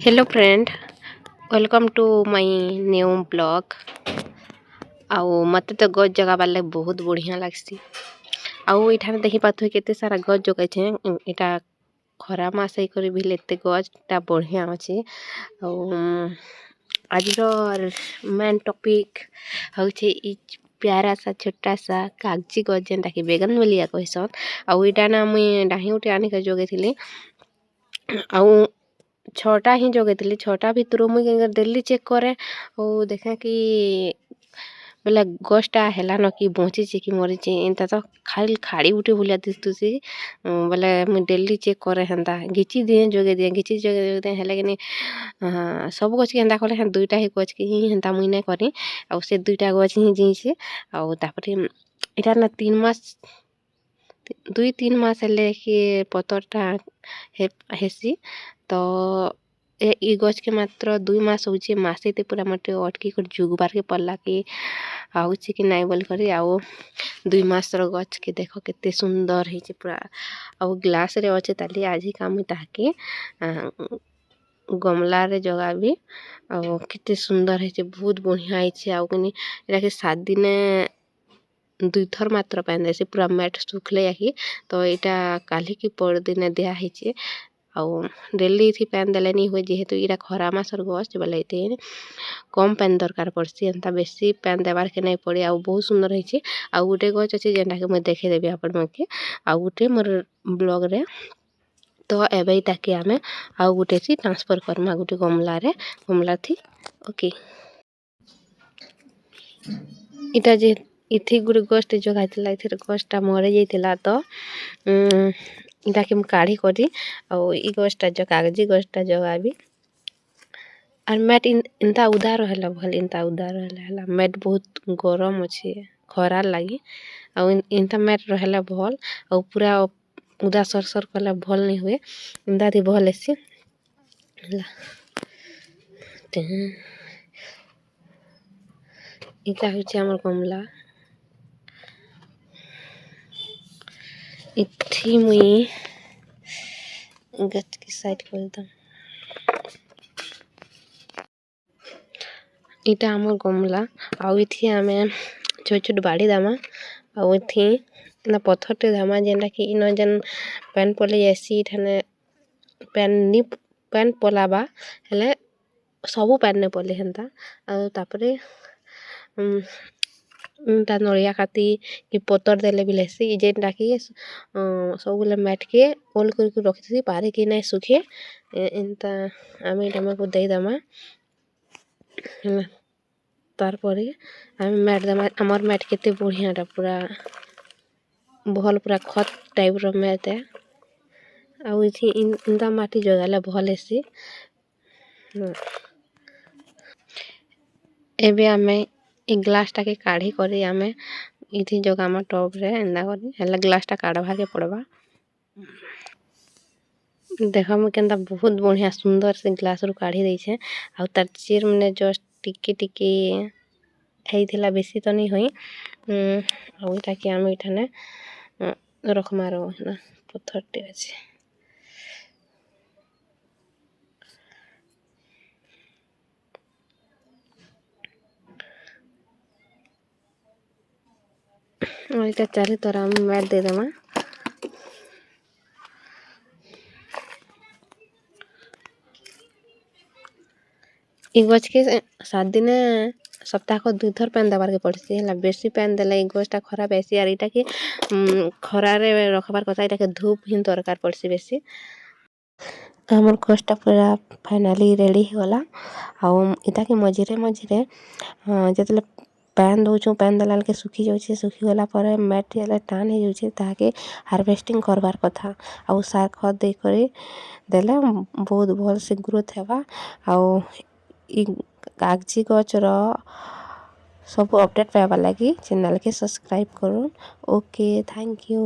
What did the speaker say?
Hello friend, welcome to my new blog. आउ मते तो गछ जगाबार लागे बहुत बढ़िया लागसी। आउ इठाने देखि पाथु केते सारा गछ जगाइछे। इटा खरा मास करी भी एते गछटा बढ़िया अछि। आउ आजर मेन टॉपिक होचे इ प्यारा सा छोटा सा कागजी गछ जेनटा कि बेगन मलिया कहसन। आउ इटा ना मुई डाही उठे आनी के जगेथिली। आउ छटा ही जगेथिली। छटा भितरु मुई डेली चेक करे और देखे कि बोले गछटा हेला न कि बंचिचे कि मरिचे। एंता तो खाली खाड़ी उठे भलिया दिसतुसी। बोले मुई डेली चेक करे हेंता घिची दिए जगे दिए घिची जगे दिए हेले कि सब गछ के हेंता कले हें दुईटा ही गछ के ही हेंता मुई नै करी। आउ से दुईटा गछ ही जीचे। आउ तापरे इटा ना 3 मास 2-3 मास हेले कि पतरटा हेसी। तो इ गछ के मात्र 2 मास होचे। मासे ते पूरा मटे अटकी कर जुगबार के पड़ला कि आउचे कि नाइ बोल करी। आउ 2 मास रो गछ के देखो केते सुंदर हेचे पूरा। आउ ग्लास रे अछे ताली आज ही काम ताके गमला रे जगाबी। आउ केते सुंदर हेचे बहुत बढ़िया हेचे। आउ कनी एटा के 7 दिने 2 थर मात्र पानी देसी पूरा मैट सुखले आही। तो इटा काली की पर दिने दिया हेचे। आउ डेली थी पानी देले नी होय जेहेतु इरा खरा मासर गछ बोले इते कम पानी दरकार पड़सी। एंता बेसी पानी देबार के नै पड़े। आउ बहुत सुंदर हेचे। आउ गुटे गछ अछि जेनटा के मैं देखे देबी आपण मके आउ गुटे मोर ब्लॉग रे। तो एबे ताके आमे आउ गुटे सी ट्रांसफर करमा गुटे गमला थी ओके। इटा जे इथि गुटे गछटे जगाइतिला इथिर गछटा मरे जाइतिला। तो इटा के काढ़ी करी आउ इ गछटा जो कागजी गछटा जगाबी। आर मैट इनता उदार रहला भल इनता उदार रहला मैट बहुत गरम अछि खरा लागी। आउ इनता मैट रहला भल आउ पूरा उदा सरसर कला भल नै हुए। इनता थी भल एसी ला इटा होचे हमर गमला। इथि मुई गछ के साइड कर दम। इटा हमर गमला आउ इथि आमे छोट छोट बाड़ी दामा। आउ इथि ना पत्थरटे दामा जेनटा कि इन जेन पैन पले जासी इठाने पैन पलाबा हेले सबु पैन ने पले हेंता। आउ तापरे ता नड़िया काती कि पतर देले भी लेसी जेनटा कि सबुले मैट के ओल करके रखिथि पारे कि नै सुखे। एंता आमे इटा को देई दमा तार परे आमे मैट दमा। हमर मैट केते बढ़ियाटा पूरा भल पूरा खत टाइप रो मैट है। आउ इथि इनता माटी जगाले भल हेसी। एबे आमे इ ग्लास टा के काढ़ी करी आमे इथि जगामा टब रे एंदा करी हेला ग्लास टा काढ़बा के पड़बा। देखा मु केनता बहुत बढ़िया सुंदर से ग्लास रो काढ़ी देइछे। आउ तार चेर मने जस्ट टिके टिके हेइथिला बेसी तो नै होई। आउ इटा के आमे इठाने रखमा रो ना पत्थरटे अछि। इटा चारे तरह आमे मैट दे देमा। इ गछ के 7 दिने सप्ताह को 2 थर पानी देबार के पड़सी ହେଲା। बेसी पानी देले इ गछटा खराब हेसी। आर इटा के खरा रे रखबार कथा इटा के धूप हिन दरकार पड़सी बेसी। हमर गछटा पूरा फाइनली रेडी होला। आउ इटा के मझिरे मझिरे जेतले पैन दउछु पैन दलाल के सुखी जाउछे। सुखी गला परे मैट हेले टान हे जाउछे ताके हार्वेस्टिंग करबार कथा। आउ सार खत दे करी देले बहुत भल से ग्रोथ हेबा। आउ इ कागजी गछ रो सब अपडेट पाइबा लागी चैनल के सब्सक्राइब करूँ। Okay thank you.